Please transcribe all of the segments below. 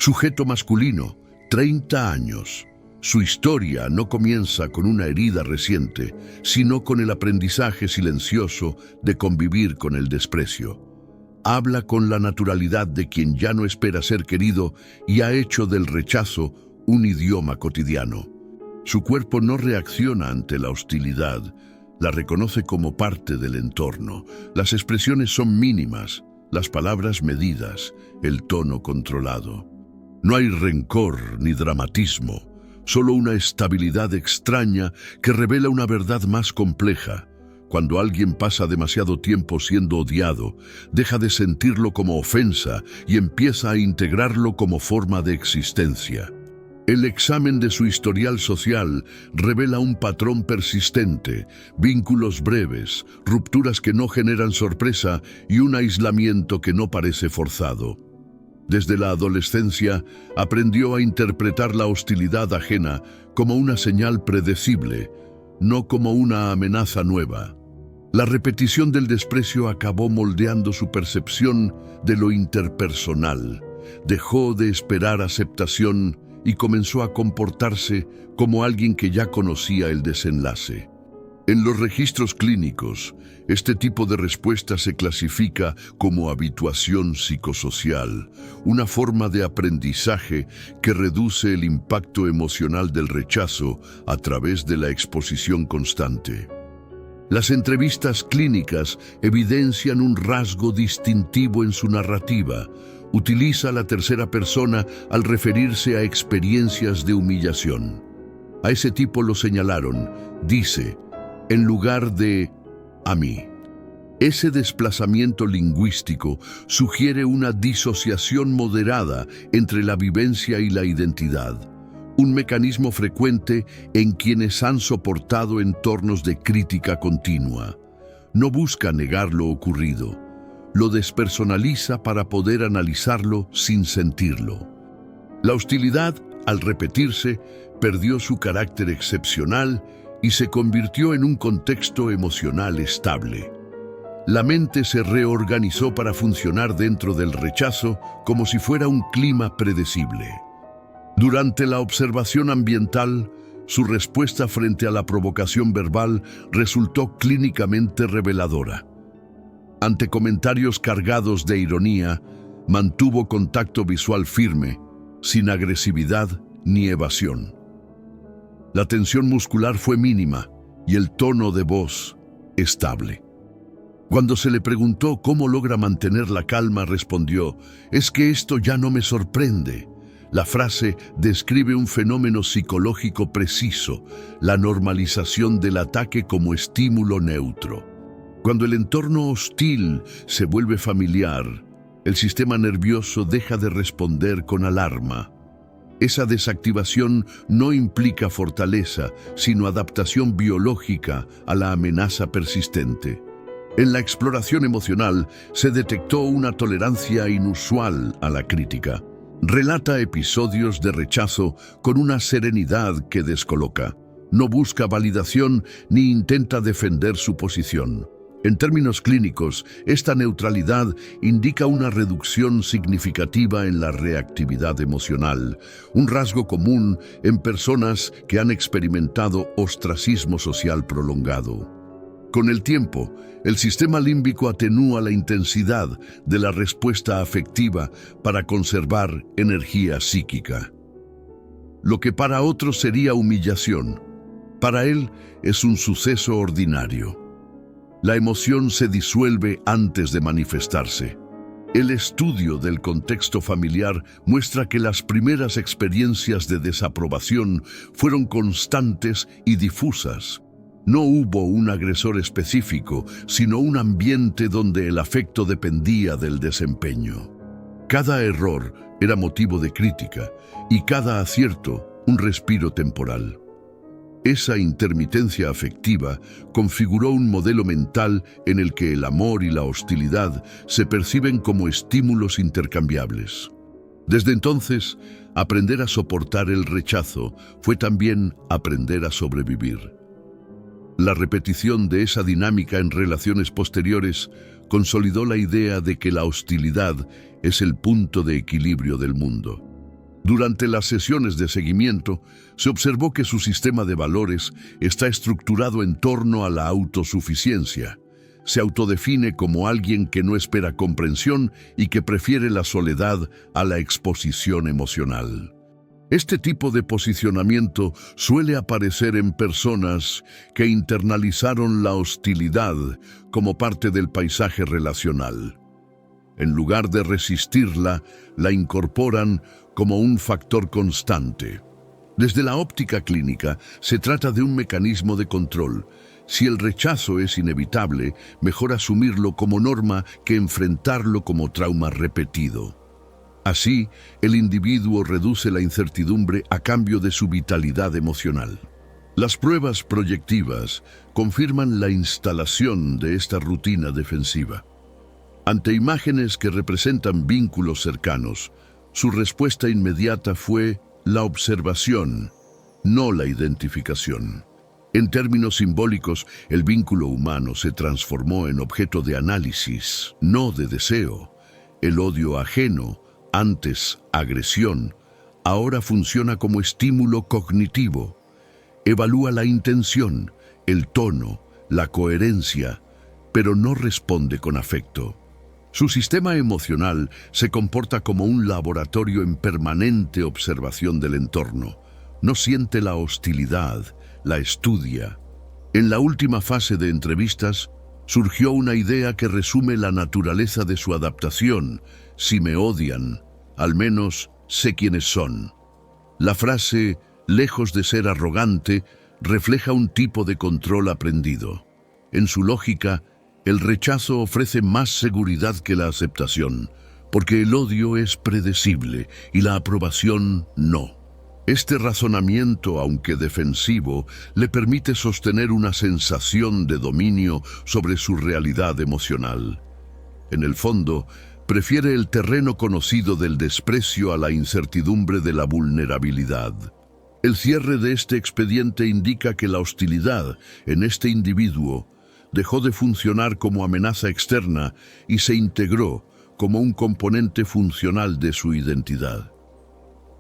Sujeto masculino, 30 años. Su historia no comienza con una herida reciente, sino con el aprendizaje silencioso de convivir con el desprecio. Habla con la naturalidad de quien ya no espera ser querido y ha hecho del rechazo un idioma cotidiano. Su cuerpo no reacciona ante la hostilidad, la reconoce como parte del entorno. Las expresiones son mínimas, las palabras medidas, el tono controlado. No hay rencor ni dramatismo, solo una estabilidad extraña que revela una verdad más compleja. Cuando alguien pasa demasiado tiempo siendo odiado, deja de sentirlo como ofensa y empieza a integrarlo como forma de existencia. El examen de su historial social revela un patrón persistente, vínculos breves, rupturas que no generan sorpresa y un aislamiento que no parece forzado. Desde la adolescencia, aprendió a interpretar la hostilidad ajena como una señal predecible, no como una amenaza nueva. La repetición del desprecio acabó moldeando su percepción de lo interpersonal. Dejó de esperar aceptación y comenzó a comportarse como alguien que ya conocía el desenlace. En los registros clínicos, este tipo de respuesta se clasifica como habituación psicosocial, una forma de aprendizaje que reduce el impacto emocional del rechazo a través de la exposición constante. Las entrevistas clínicas evidencian un rasgo distintivo en su narrativa. Utiliza la tercera persona al referirse a experiencias de humillación. A ese tipo lo señalaron, dice, en lugar de a mí. Ese desplazamiento lingüístico sugiere una disociación moderada entre la vivencia y la identidad, un mecanismo frecuente en quienes han soportado entornos de crítica continua. No busca negar lo ocurrido, lo despersonaliza para poder analizarlo sin sentirlo. La hostilidad, al repetirse, perdió su carácter excepcional y se convirtió en un contexto emocional estable. La mente se reorganizó para funcionar dentro del rechazo como si fuera un clima predecible. Durante la observación ambiental, su respuesta frente a la provocación verbal resultó clínicamente reveladora. Ante comentarios cargados de ironía, mantuvo contacto visual firme, sin agresividad ni evasión. La tensión muscular fue mínima y el tono de voz estable. Cuando se le preguntó cómo logra mantener la calma, respondió, «Es que esto ya no me sorprende». La frase describe un fenómeno psicológico preciso, la normalización del ataque como estímulo neutro. Cuando el entorno hostil se vuelve familiar, el sistema nervioso deja de responder con alarma. Esa desactivación no implica fortaleza, sino adaptación biológica a la amenaza persistente. En la exploración emocional se detectó una tolerancia inusual a la crítica. Relata episodios de rechazo con una serenidad que descoloca. No busca validación ni intenta defender su posición. En términos clínicos, esta neutralidad indica una reducción significativa en la reactividad emocional, un rasgo común en personas que han experimentado ostracismo social prolongado. Con el tiempo, el sistema límbico atenúa la intensidad de la respuesta afectiva para conservar energía psíquica. Lo que para otros sería humillación, para él es un suceso ordinario. La emoción se disuelve antes de manifestarse. El estudio del contexto familiar muestra que las primeras experiencias de desaprobación fueron constantes y difusas. No hubo un agresor específico, sino un ambiente donde el afecto dependía del desempeño. Cada error era motivo de crítica y cada acierto un respiro temporal. Esa intermitencia afectiva configuró un modelo mental en el que el amor y la hostilidad se perciben como estímulos intercambiables. Desde entonces, aprender a soportar el rechazo fue también aprender a sobrevivir. La repetición de esa dinámica en relaciones posteriores consolidó la idea de que la hostilidad es el punto de equilibrio del mundo. Durante las sesiones de seguimiento, se observó que su sistema de valores está estructurado en torno a la autosuficiencia. Se autodefine como alguien que no espera comprensión y que prefiere la soledad a la exposición emocional. Este tipo de posicionamiento suele aparecer en personas que internalizaron la hostilidad como parte del paisaje relacional. En lugar de resistirla, la incorporan como un factor constante. Desde la óptica clínica, se trata de un mecanismo de control. Si el rechazo es inevitable, mejor asumirlo como norma que enfrentarlo como trauma repetido. Así, el individuo reduce la incertidumbre a cambio de su vitalidad emocional. Las pruebas proyectivas confirman la instalación de esta rutina defensiva. Ante imágenes que representan vínculos cercanos, su respuesta inmediata fue la observación, no la identificación. En términos simbólicos, el vínculo humano se transformó en objeto de análisis, no de deseo. El odio ajeno, antes agresión, ahora funciona como estímulo cognitivo. Evalúa la intención, el tono, la coherencia, pero no responde con afecto. Su sistema emocional se comporta como un laboratorio en permanente observación del entorno. No siente la hostilidad, la estudia. En la última fase de entrevistas, surgió una idea que resume la naturaleza de su adaptación. Si me odian, al menos sé quiénes son. La frase, lejos de ser arrogante, refleja un tipo de control aprendido. En su lógica, el rechazo ofrece más seguridad que la aceptación, porque el odio es predecible y la aprobación no. Este razonamiento, aunque defensivo, le permite sostener una sensación de dominio sobre su realidad emocional. En el fondo, prefiere el terreno conocido del desprecio a la incertidumbre de la vulnerabilidad. El cierre de este expediente indica que la hostilidad en este individuo dejó de funcionar como amenaza externa y se integró como un componente funcional de su identidad.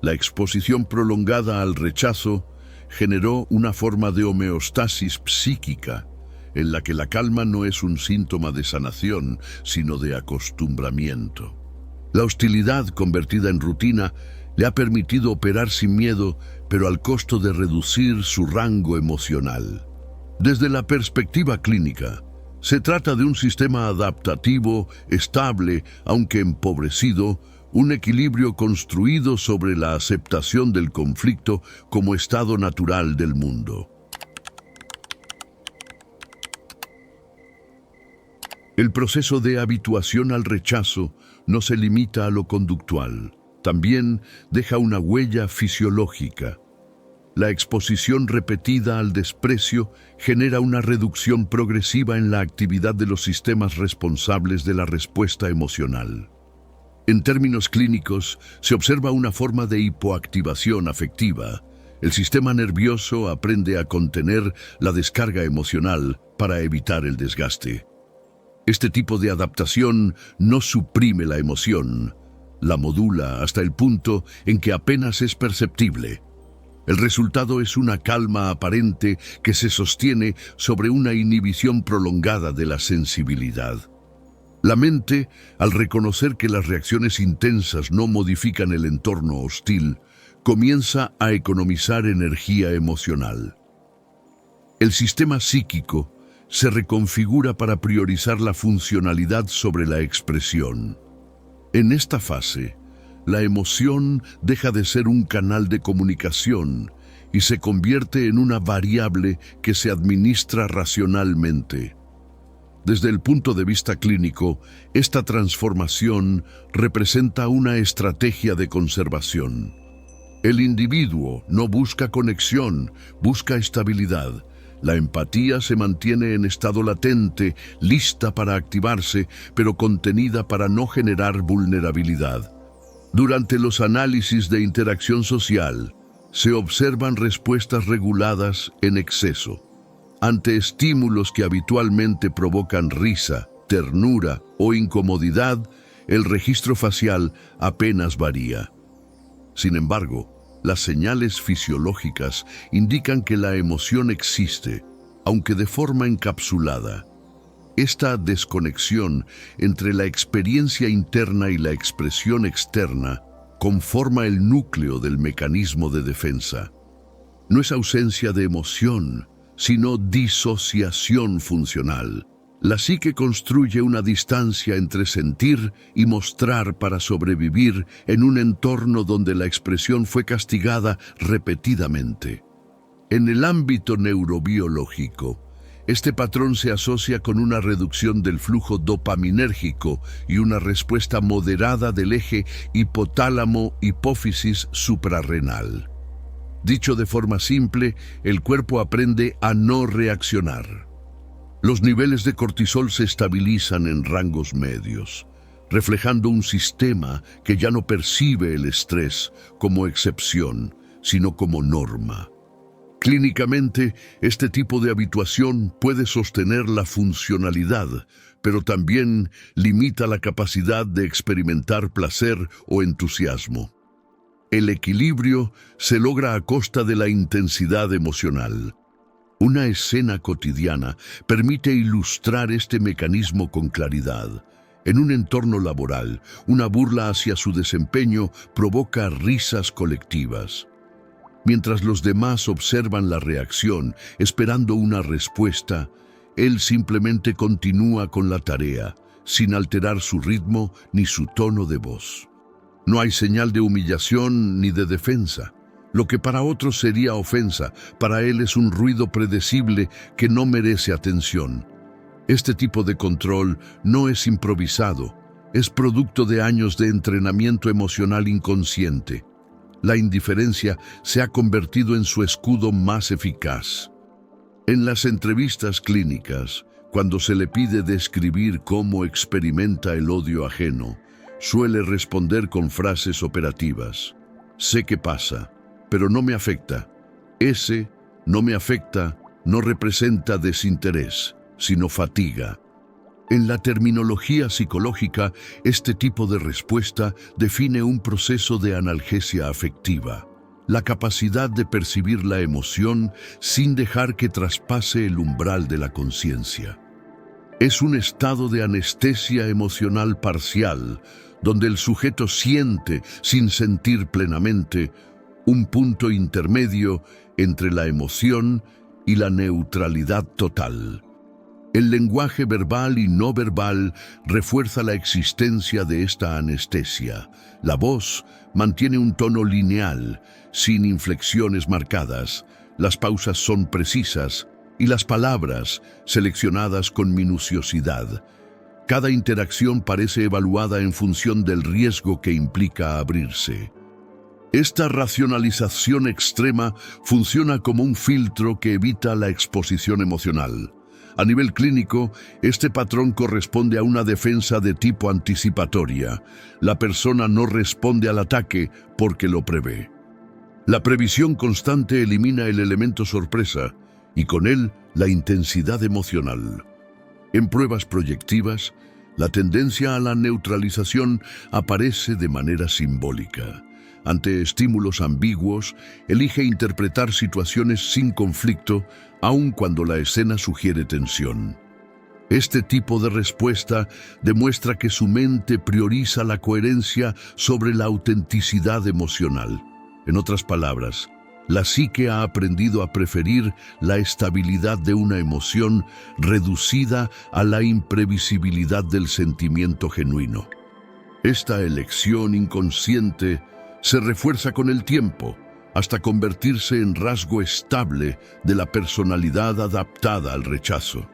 La exposición prolongada al rechazo generó una forma de homeostasis psíquica, en la que la calma no es un síntoma de sanación, sino de acostumbramiento. La hostilidad convertida en rutina le ha permitido operar sin miedo, pero al costo de reducir su rango emocional. Desde la perspectiva clínica, se trata de un sistema adaptativo, estable, aunque empobrecido, un equilibrio construido sobre la aceptación del conflicto como estado natural del mundo. El proceso de habituación al rechazo no se limita a lo conductual, también deja una huella fisiológica. La exposición repetida al desprecio genera una reducción progresiva en la actividad de los sistemas responsables de la respuesta emocional. En términos clínicos, se observa una forma de hipoactivación afectiva. El sistema nervioso aprende a contener la descarga emocional para evitar el desgaste. Este tipo de adaptación no suprime la emoción, la modula hasta el punto en que apenas es perceptible. El resultado es una calma aparente que se sostiene sobre una inhibición prolongada de la sensibilidad. La mente, al reconocer que las reacciones intensas no modifican el entorno hostil, comienza a economizar energía emocional. El sistema psíquico se reconfigura para priorizar la funcionalidad sobre la expresión. En esta fase, la emoción deja de ser un canal de comunicación y se convierte en una variable que se administra racionalmente. Desde el punto de vista clínico, esta transformación representa una estrategia de conservación. El individuo no busca conexión, busca estabilidad. La empatía se mantiene en estado latente, lista para activarse, pero contenida para no generar vulnerabilidad. Durante los análisis de interacción social, se observan respuestas reguladas en exceso. Ante estímulos que habitualmente provocan risa, ternura o incomodidad, el registro facial apenas varía. Sin embargo, las señales fisiológicas indican que la emoción existe, aunque de forma encapsulada. Esta desconexión entre la experiencia interna y la expresión externa conforma el núcleo del mecanismo de defensa. No es ausencia de emoción, sino disociación funcional. La psique construye una distancia entre sentir y mostrar para sobrevivir en un entorno donde la expresión fue castigada repetidamente. En el ámbito neurobiológico, este patrón se asocia con una reducción del flujo dopaminérgico y una respuesta moderada del eje hipotálamo-hipófisis suprarrenal. Dicho de forma simple, el cuerpo aprende a no reaccionar. Los niveles de cortisol se estabilizan en rangos medios, reflejando un sistema que ya no percibe el estrés como excepción, sino como norma. Clínicamente, este tipo de habituación puede sostener la funcionalidad, pero también limita la capacidad de experimentar placer o entusiasmo. El equilibrio se logra a costa de la intensidad emocional. Una escena cotidiana permite ilustrar este mecanismo con claridad. En un entorno laboral, una burla hacia su desempeño provoca risas colectivas. Mientras los demás observan la reacción, esperando una respuesta, él simplemente continúa con la tarea, sin alterar su ritmo ni su tono de voz. No hay señal de humillación ni de defensa. Lo que para otros sería ofensa, para él es un ruido predecible que no merece atención. Este tipo de control no es improvisado, es producto de años de entrenamiento emocional inconsciente. La indiferencia se ha convertido en su escudo más eficaz. En las entrevistas clínicas, cuando se le pide describir cómo experimenta el odio ajeno, suele responder con frases operativas. Sé qué pasa, pero no me afecta. Ese no me afecta no representa desinterés, sino fatiga. En la terminología psicológica, este tipo de respuesta define un proceso de analgesia afectiva, la capacidad de percibir la emoción sin dejar que traspase el umbral de la conciencia. Es un estado de anestesia emocional parcial, donde el sujeto siente, sin sentir plenamente, un punto intermedio entre la emoción y la neutralidad total. El lenguaje verbal y no verbal refuerza la existencia de esta anestesia. La voz mantiene un tono lineal, sin inflexiones marcadas. Las pausas son precisas y las palabras seleccionadas con minuciosidad. Cada interacción parece evaluada en función del riesgo que implica abrirse. Esta racionalización extrema funciona como un filtro que evita la exposición emocional. A nivel clínico, este patrón corresponde a una defensa de tipo anticipatoria. La persona no responde al ataque porque lo prevé. La previsión constante elimina el elemento sorpresa y con él la intensidad emocional. En pruebas proyectivas, la tendencia a la neutralización aparece de manera simbólica. Ante estímulos ambiguos, elige interpretar situaciones sin conflicto, aun cuando la escena sugiere tensión. Este tipo de respuesta demuestra que su mente prioriza la coherencia sobre la autenticidad emocional. En otras palabras, la psique ha aprendido a preferir la estabilidad de una emoción reducida a la imprevisibilidad del sentimiento genuino. Esta elección inconsciente se refuerza con el tiempo, hasta convertirse en rasgo estable de la personalidad adaptada al rechazo.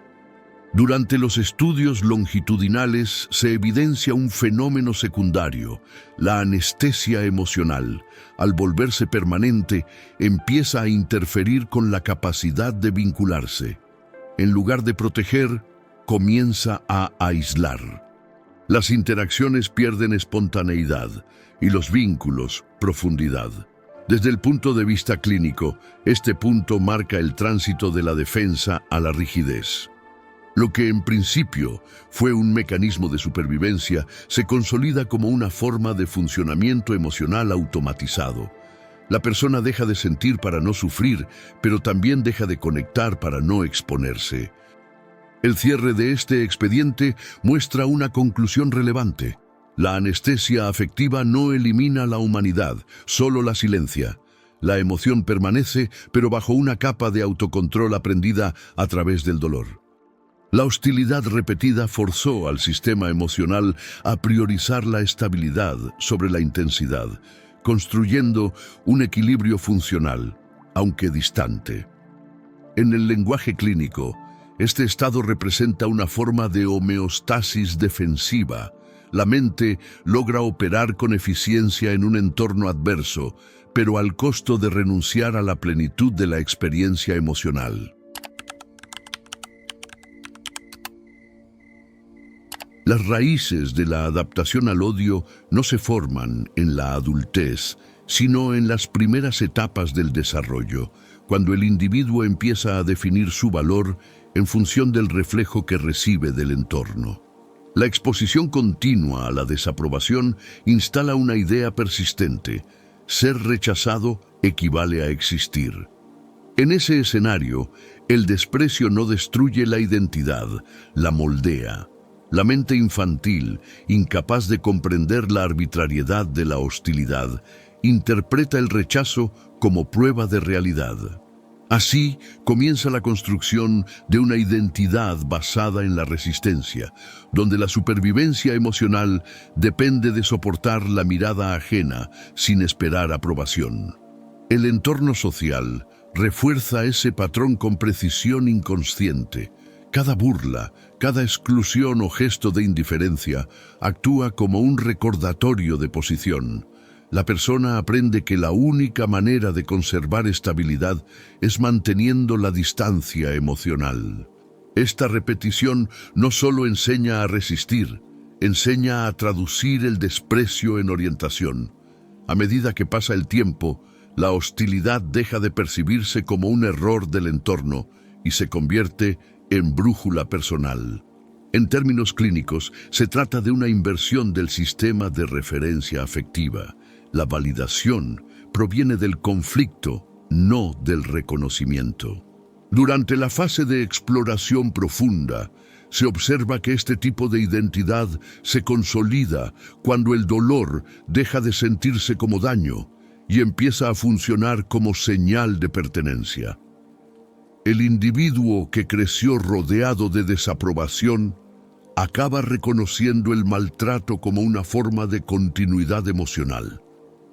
Durante los estudios longitudinales se evidencia un fenómeno secundario, la anestesia emocional. Al volverse permanente, empieza a interferir con la capacidad de vincularse. En lugar de proteger, comienza a aislar. Las interacciones pierden espontaneidad y los vínculos, profundidad. Desde el punto de vista clínico, este punto marca el tránsito de la defensa a la rigidez. Lo que en principio fue un mecanismo de supervivencia se consolida como una forma de funcionamiento emocional automatizado. La persona deja de sentir para no sufrir, pero también deja de conectar para no exponerse. El cierre de este expediente muestra una conclusión relevante. La anestesia afectiva no elimina la humanidad, solo la silencia. La emoción permanece, pero bajo una capa de autocontrol aprendida a través del dolor. La hostilidad repetida forzó al sistema emocional a priorizar la estabilidad sobre la intensidad, construyendo un equilibrio funcional, aunque distante. En el lenguaje clínico, este estado representa una forma de homeostasis defensiva. La mente logra operar con eficiencia en un entorno adverso, pero al costo de renunciar a la plenitud de la experiencia emocional. Las raíces de la adaptación al odio no se forman en la adultez, sino en las primeras etapas del desarrollo, cuando el individuo empieza a definir su valor en función del reflejo que recibe del entorno. La exposición continua a la desaprobación instala una idea persistente: ser rechazado equivale a existir. En ese escenario, el desprecio no destruye la identidad, la moldea. La mente infantil, incapaz de comprender la arbitrariedad de la hostilidad, interpreta el rechazo como prueba de realidad. Así comienza la construcción de una identidad basada en la resistencia, donde la supervivencia emocional depende de soportar la mirada ajena sin esperar aprobación. El entorno social refuerza ese patrón con precisión inconsciente. Cada burla, cada exclusión o gesto de indiferencia actúa como un recordatorio de posición. La persona aprende que la única manera de conservar estabilidad es manteniendo la distancia emocional. Esta repetición no solo enseña a resistir, enseña a traducir el desprecio en orientación. A medida que pasa el tiempo, la hostilidad deja de percibirse como un error del entorno y se convierte en brújula personal. En términos clínicos, se trata de una inversión del sistema de referencia afectiva. La validación proviene del conflicto, no del reconocimiento. Durante la fase de exploración profunda, se observa que este tipo de identidad se consolida cuando el dolor deja de sentirse como daño y empieza a funcionar como señal de pertenencia. El individuo que creció rodeado de desaprobación acaba reconociendo el maltrato como una forma de continuidad emocional.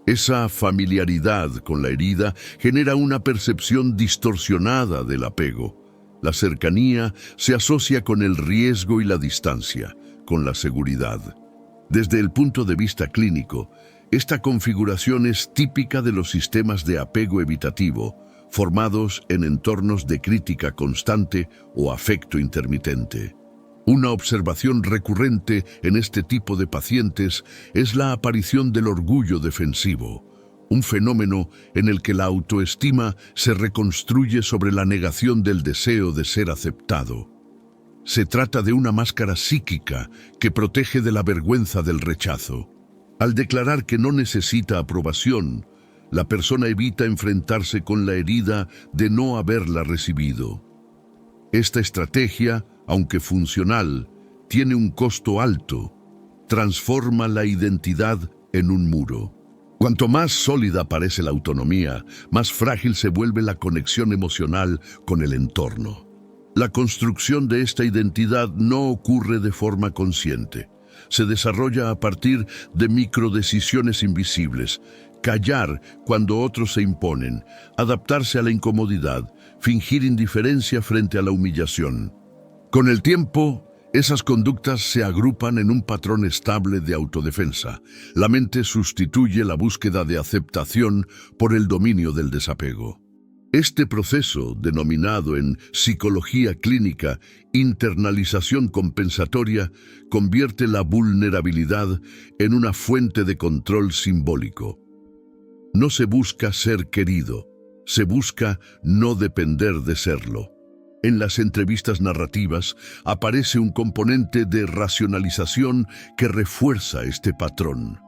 Esa familiaridad con la herida genera una percepción distorsionada del apego. La cercanía se asocia con el riesgo y la distancia, con la seguridad. Desde el punto de vista clínico, esta configuración es típica de los sistemas de apego evitativo, formados en entornos de crítica constante o afecto intermitente. Una observación recurrente en este tipo de pacientes es la aparición del orgullo defensivo, un fenómeno en el que la autoestima se reconstruye sobre la negación del deseo de ser aceptado. Se trata de una máscara psíquica que protege de la vergüenza del rechazo. Al declarar que no necesita aprobación, la persona evita enfrentarse con la herida de no haberla recibido. Esta estrategia, aunque funcional, tiene un costo alto. Transforma la identidad en un muro. Cuanto más sólida parece la autonomía, más frágil se vuelve la conexión emocional con el entorno. La construcción de esta identidad no ocurre de forma consciente. Se desarrolla a partir de microdecisiones invisibles. Callar cuando otros se imponen, adaptarse a la incomodidad, fingir indiferencia frente a la humillación. Con el tiempo, esas conductas se agrupan en un patrón estable de autodefensa. La mente sustituye la búsqueda de aceptación por el dominio del desapego. Este proceso, denominado en psicología clínica internalización compensatoria, convierte la vulnerabilidad en una fuente de control simbólico. No se busca ser querido, se busca no depender de serlo. En las entrevistas narrativas aparece un componente de racionalización que refuerza este patrón.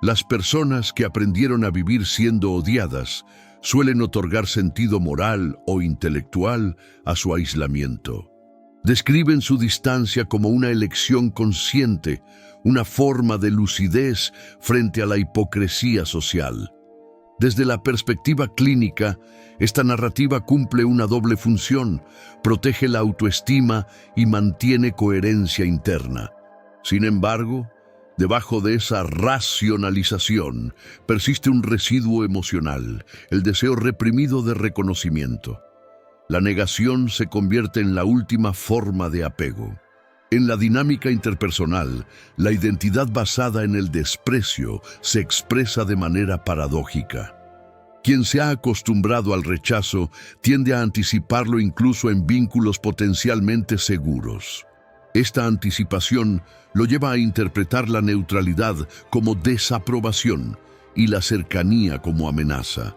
Las personas que aprendieron a vivir siendo odiadas suelen otorgar sentido moral o intelectual a su aislamiento. Describen su distancia como una elección consciente, una forma de lucidez frente a la hipocresía social. Desde la perspectiva clínica, esta narrativa cumple una doble función: protege la autoestima y mantiene coherencia interna. Sin embargo, debajo de esa racionalización persiste un residuo emocional, el deseo reprimido de reconocimiento. La negación se convierte en la última forma de apego. En la dinámica interpersonal, la identidad basada en el desprecio se expresa de manera paradójica. Quien se ha acostumbrado al rechazo tiende a anticiparlo incluso en vínculos potencialmente seguros. Esta anticipación lo lleva a interpretar la neutralidad como desaprobación y la cercanía como amenaza.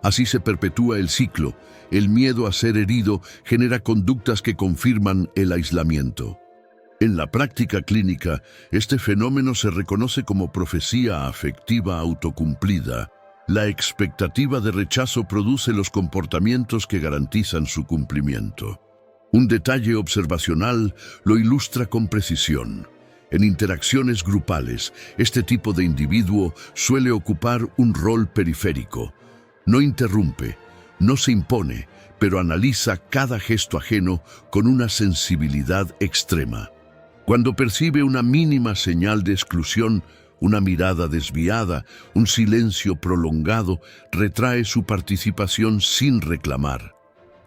Así se perpetúa el ciclo. El miedo a ser herido genera conductas que confirman el aislamiento. En la práctica clínica, este fenómeno se reconoce como profecía afectiva autocumplida. La expectativa de rechazo produce los comportamientos que garantizan su cumplimiento. Un detalle observacional lo ilustra con precisión. En interacciones grupales, este tipo de individuo suele ocupar un rol periférico. No interrumpe, no se impone, pero analiza cada gesto ajeno con una sensibilidad extrema. Cuando percibe una mínima señal de exclusión, una mirada desviada, un silencio prolongado, retrae su participación sin reclamar.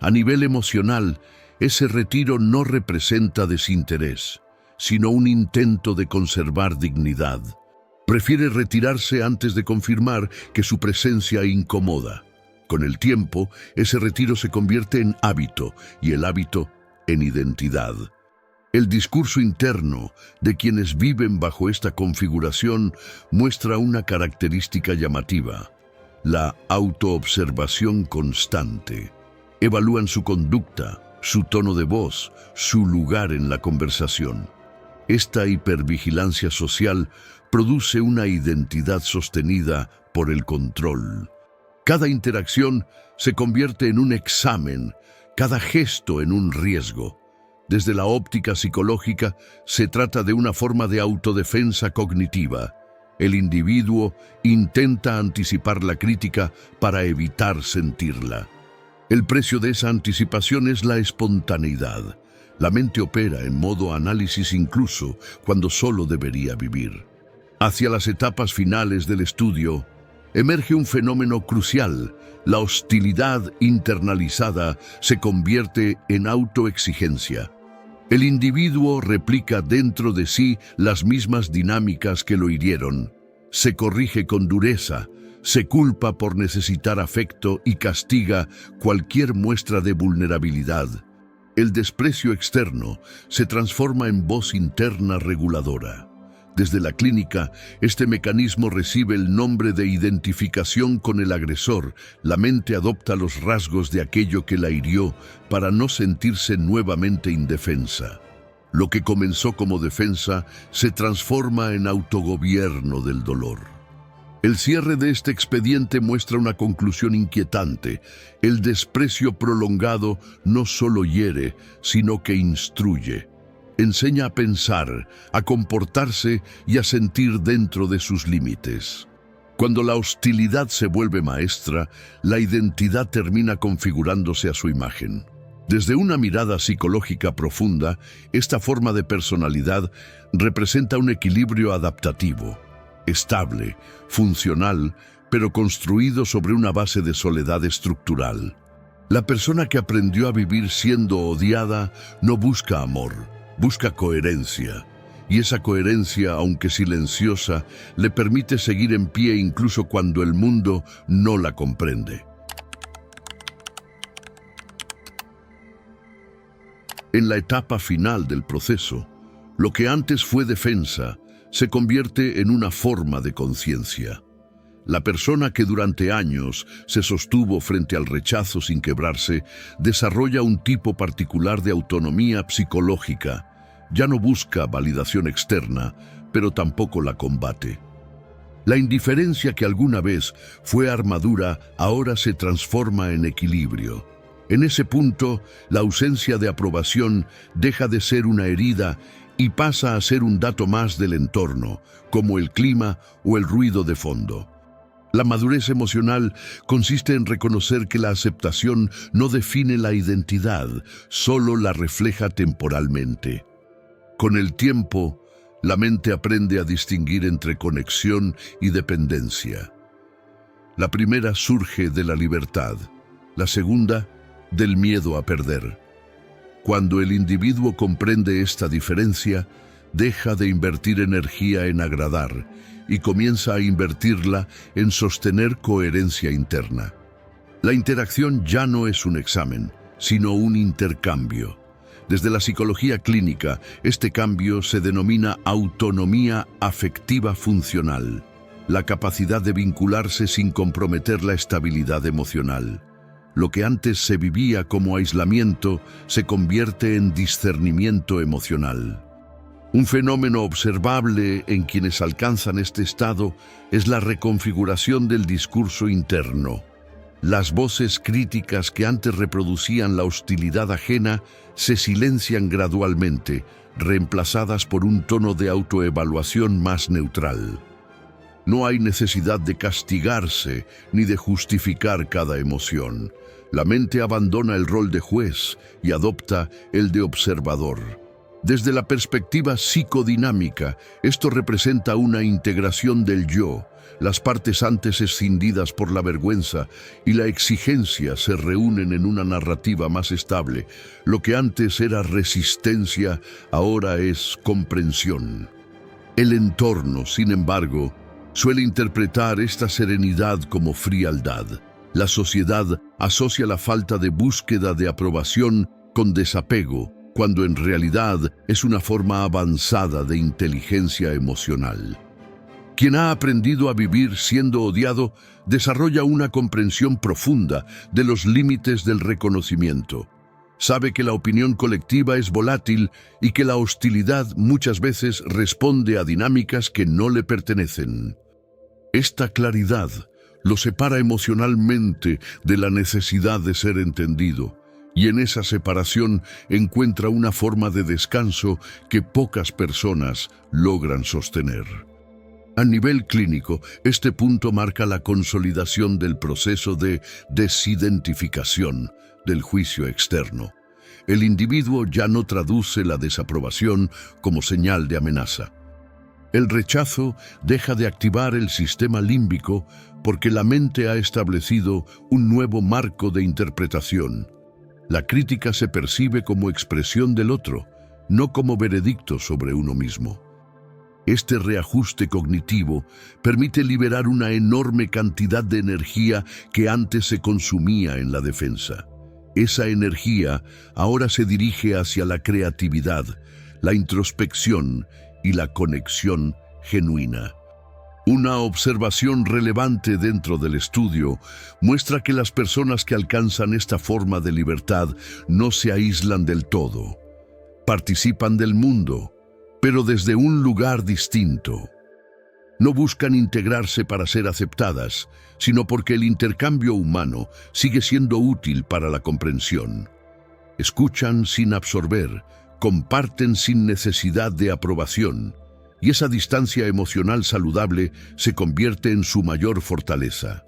A nivel emocional, ese retiro no representa desinterés, sino un intento de conservar dignidad. Prefiere retirarse antes de confirmar que su presencia incomoda. Con el tiempo, ese retiro se convierte en hábito y el hábito en identidad. El discurso interno de quienes viven bajo esta configuración muestra una característica llamativa: la autoobservación constante. Evalúan su conducta, su tono de voz, su lugar en la conversación. Esta hipervigilancia social produce una identidad sostenida por el control. Cada interacción se convierte en un examen, cada gesto en un riesgo. Desde la óptica psicológica, se trata de una forma de autodefensa cognitiva. El individuo intenta anticipar la crítica para evitar sentirla. El precio de esa anticipación es la espontaneidad. La mente opera en modo análisis incluso cuando solo debería vivir. Hacia las etapas finales del estudio, emerge un fenómeno crucial. La hostilidad internalizada se convierte en autoexigencia. El individuo replica dentro de sí las mismas dinámicas que lo hirieron. Se corrige con dureza, se culpa por necesitar afecto y castiga cualquier muestra de vulnerabilidad. El desprecio externo se transforma en voz interna reguladora. Desde la clínica, este mecanismo recibe el nombre de identificación con el agresor. La mente adopta los rasgos de aquello que la hirió para no sentirse nuevamente indefensa. Lo que comenzó como defensa se transforma en autogobierno del dolor. El cierre de este expediente muestra una conclusión inquietante. El desprecio prolongado no solo hiere, sino que instruye. Enseña a pensar, a comportarse y a sentir dentro de sus límites. Cuando la hostilidad se vuelve maestra, la identidad termina configurándose a su imagen. Desde una mirada psicológica profunda, esta forma de personalidad representa un equilibrio adaptativo, estable, funcional, pero construido sobre una base de soledad estructural. La persona que aprendió a vivir siendo odiada no busca amor, busca coherencia, y esa coherencia, aunque silenciosa, le permite seguir en pie incluso cuando el mundo no la comprende. En la etapa final del proceso, lo que antes fue defensa se convierte en una forma de conciencia. La persona que durante años se sostuvo frente al rechazo sin quebrarse, desarrolla un tipo particular de autonomía psicológica. Ya no busca validación externa, pero tampoco la combate. La indiferencia que alguna vez fue armadura ahora se transforma en equilibrio. En ese punto, la ausencia de aprobación deja de ser una herida y pasa a ser un dato más del entorno, como el clima o el ruido de fondo. La madurez emocional consiste en reconocer que la aceptación no define la identidad, solo la refleja temporalmente. Con el tiempo, la mente aprende a distinguir entre conexión y dependencia. La primera surge de la libertad, la segunda del miedo a perder. Cuando el individuo comprende esta diferencia, deja de invertir energía en agradar y comienza a invertirla en sostener coherencia interna. La interacción ya no es un examen, sino un intercambio. Desde la psicología clínica, este cambio se denomina autonomía afectiva funcional, la capacidad de vincularse sin comprometer la estabilidad emocional. Lo que antes se vivía como aislamiento se convierte en discernimiento emocional. Un fenómeno observable en quienes alcanzan este estado es la reconfiguración del discurso interno. Las voces críticas que antes reproducían la hostilidad ajena se silencian gradualmente, reemplazadas por un tono de autoevaluación más neutral. No hay necesidad de castigarse ni de justificar cada emoción. La mente abandona el rol de juez y adopta el de observador. Desde la perspectiva psicodinámica, esto representa una integración del yo. Las partes antes escindidas por la vergüenza y la exigencia se reúnen en una narrativa más estable. Lo que antes era resistencia, ahora es comprensión. El entorno, sin embargo, suele interpretar esta serenidad como frialdad. La sociedad asocia la falta de búsqueda de aprobación con desapego, cuando en realidad es una forma avanzada de inteligencia emocional. Quien ha aprendido a vivir siendo odiado desarrolla una comprensión profunda de los límites del reconocimiento. Sabe que la opinión colectiva es volátil y que la hostilidad muchas veces responde a dinámicas que no le pertenecen. Esta claridad lo separa emocionalmente de la necesidad de ser entendido, y en esa separación encuentra una forma de descanso que pocas personas logran sostener. A nivel clínico, este punto marca la consolidación del proceso de desidentificación del juicio externo. El individuo ya no traduce la desaprobación como señal de amenaza. El rechazo deja de activar el sistema límbico porque la mente ha establecido un nuevo marco de interpretación. La crítica se percibe como expresión del otro, no como veredicto sobre uno mismo. Este reajuste cognitivo permite liberar una enorme cantidad de energía que antes se consumía en la defensa. Esa energía ahora se dirige hacia la creatividad, la introspección y la conexión genuina. Una observación relevante dentro del estudio muestra que las personas que alcanzan esta forma de libertad no se aíslan del todo. Participan del mundo, pero desde un lugar distinto. No buscan integrarse para ser aceptadas, sino porque el intercambio humano sigue siendo útil para la comprensión. Escuchan sin absorber, comparten sin necesidad de aprobación, y esa distancia emocional saludable se convierte en su mayor fortaleza.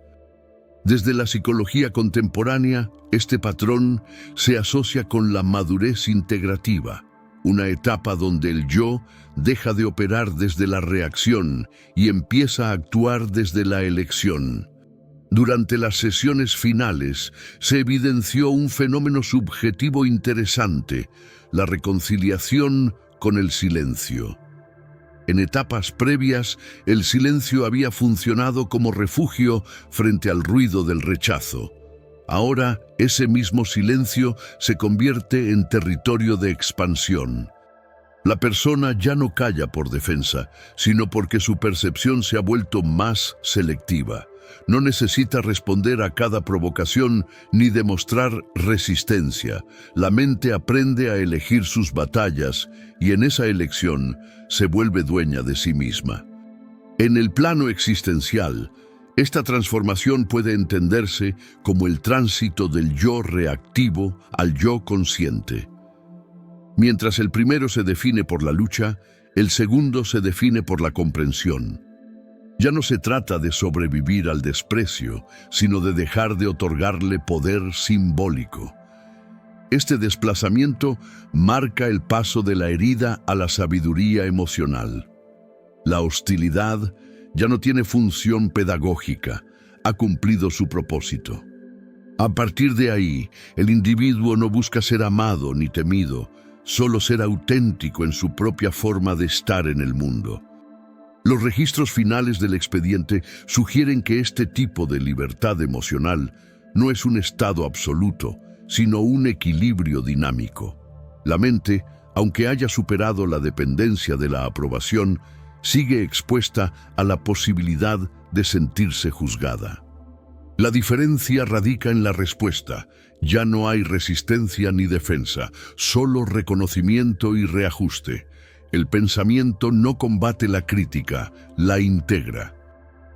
Desde la psicología contemporánea, este patrón se asocia con la madurez integrativa, una etapa donde el yo deja de operar desde la reacción y empieza a actuar desde la elección. Durante las sesiones finales se evidenció un fenómeno subjetivo interesante, la reconciliación con el silencio. En etapas previas, el silencio había funcionado como refugio frente al ruido del rechazo. Ahora, ese mismo silencio se convierte en territorio de expansión. La persona ya no calla por defensa, sino porque su percepción se ha vuelto más selectiva. no necesita responder a cada provocación ni demostrar resistencia. La mente aprende a elegir sus batallas y en esa elección se vuelve dueña de sí misma. En el plano existencial, esta transformación puede entenderse como el tránsito del yo reactivo al yo consciente. Mientras el primero se define por la lucha, el segundo se define por la comprensión. Ya no se trata de sobrevivir al desprecio, sino de dejar de otorgarle poder simbólico. Este desplazamiento marca el paso de la herida a la sabiduría emocional. La hostilidad ya no tiene función pedagógica, ha cumplido su propósito. A partir de ahí, el individuo no busca ser amado ni temido, solo ser auténtico en su propia forma de estar en el mundo. Los registros finales del expediente sugieren que este tipo de libertad emocional no es un estado absoluto, sino un equilibrio dinámico. La mente, aunque haya superado la dependencia de la aprobación, sigue expuesta a la posibilidad de sentirse juzgada. La diferencia radica en la respuesta. Ya no hay resistencia ni defensa, solo reconocimiento y reajuste. El pensamiento no combate la crítica, la integra.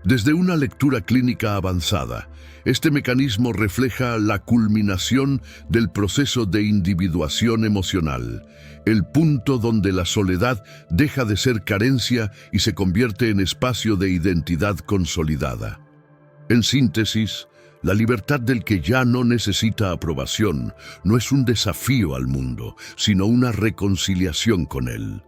Desde una lectura clínica avanzada, este mecanismo refleja la culminación del proceso de individuación emocional, el punto donde la soledad deja de ser carencia y se convierte en espacio de identidad consolidada. En síntesis, la libertad del que ya no necesita aprobación no es un desafío al mundo, sino una reconciliación con él.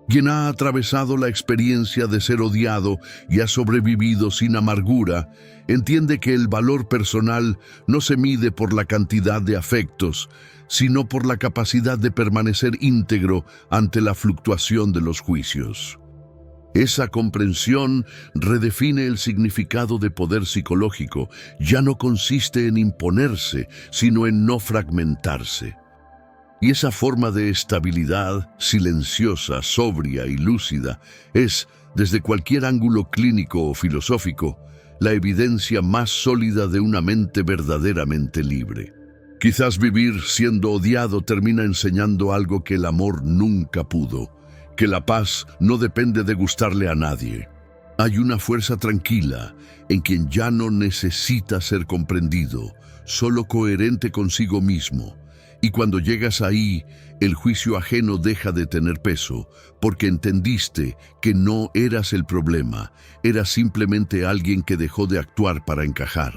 Quien ha atravesado la experiencia de ser odiado y ha sobrevivido sin amargura, entiende que el valor personal no se mide por la cantidad de afectos, sino por la capacidad de permanecer íntegro ante la fluctuación de los juicios. Esa comprensión redefine el significado de poder psicológico. Ya no consiste en imponerse, sino en no fragmentarse. Y esa forma de estabilidad, silenciosa, sobria y lúcida, es, desde cualquier ángulo clínico o filosófico, la evidencia más sólida de una mente verdaderamente libre. Quizás vivir siendo odiado termina enseñando algo que el amor nunca pudo, que la paz no depende de gustarle a nadie. Hay una fuerza tranquila en quien ya no necesita ser comprendido, solo coherente consigo mismo. Y cuando llegas ahí, el juicio ajeno deja de tener peso, porque entendiste que no eras el problema, eras simplemente alguien que dejó de actuar para encajar.